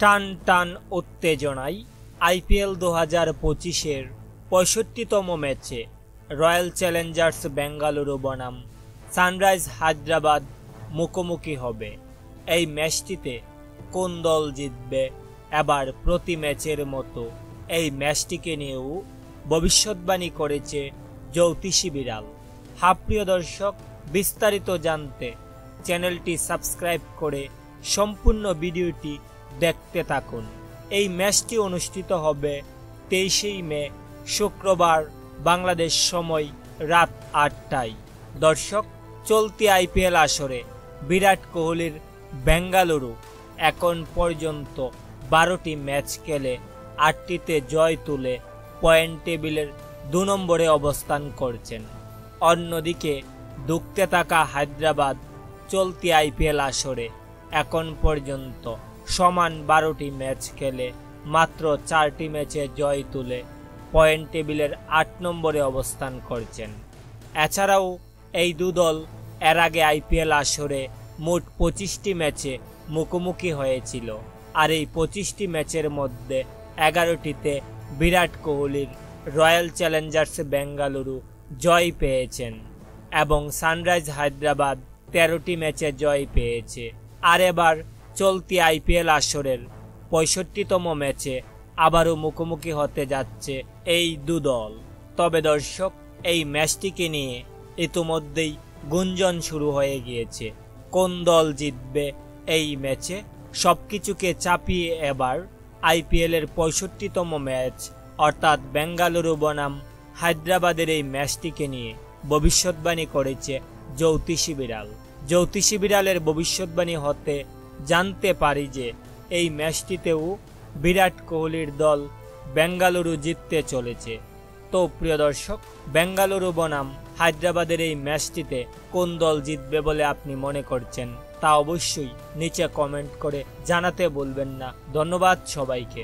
টান টান উত্তেজনায় আইপিএল 2025-এর 65তম ম্যাচে রয়্যাল চ্যালেঞ্জার্স বেঙ্গালুরু বনাম সানরাইজ হায়দ্রাবাদ মুখোমুখি হবে। এই ম্যাচটিতে কোন দল জিতবে? এবার প্রতি ম্যাচের মতো এই ম্যাচটিকে নিয়েও ভবিষ্যৎবাণী করেছে জ্যোতিষী বিড়াল। প্রিয় দর্শক, বিস্তারিত জানতে চ্যানেলটি সাবস্ক্রাইব করে সম্পূর্ণ ভিডিওটি দেখতে থাকুন। এই ম্যাচটি অনুষ্ঠিত হবে 23 মে শুক্রবার বাংলাদেশ সময় রাত 8টায়। দর্শক, চলতি আইপিএল আসরে বিরাট কোহলির বেঙ্গালুরু এখন পর্যন্ত 12টি ম্যাচ খেলে 8টিতে জয় তুলে পয়েন্ট টেবিলের 2 নম্বরে অবস্থান করছেন। অন্যদিকে ধুঁকতে থাকা হায়দ্রাবাদ চলতি আইপিএল আসরে এখন পর্যন্ত সমান 12টি ম্যাচ খেলে মাত্র 4টি ম্যাচে জয় তুলে পয়েন্ট টেবিলের 8 নম্বরে অবস্থান করছেন। এছাড়াও এই দুদল এর আগে আইপিএল আসরে মোট 25টি ম্যাচে মুখোমুখি হয়েছিল, আর এই 25টি ম্যাচের মধ্যে 11টিতে বিরাট কোহলির রয়্যাল চ্যালেঞ্জার্স বেঙ্গালুরু জয় পেয়েছেন এবং সানরাইজ হায়দ্রাবাদ 13টি ম্যাচে জয় পেয়েছে। আর এবার চলতি আইপিএল আসরের 65তম ম্যাচে আবারও মুখোমুখি হতে যাচ্ছে এই দুদল। তবে দর্শক, এই ম্যাচটিকে নিয়ে ইতিমধ্যেই গুঞ্জন শুরু হয়ে গিয়েছে। কোন দল জিতবে এই ম্যাচে? সবকিছুকে চাপিয়ে এবার আইপিএলের 65তম ম্যাচ অর্থাৎ বেঙ্গালুরু বনাম হায়দ্রাবাদের এই ম্যাচটিকে নিয়ে ভবিষ্যৎবাণী করেছে জ্যোতিষী বিড়াল। জ্যোতিষী বিড়ালের ভবিষ্যৎবাণী হতে জানতে পারি যে এই ম্যাচটিতেও বিরাট কোহলির দল বেঙ্গালুরু জিততে চলেছে। তো প্রিয় দর্শক, বেঙ্গালুরু বনাম হায়দ্রাবাদের এই ম্যাচটিতে কোন দল জিতবে বলে আপনি মনে করছেন তা অবশ্যই নিচে কমেন্ট করে জানাতে ভুলবেন না। ধন্যবাদ সবাইকে।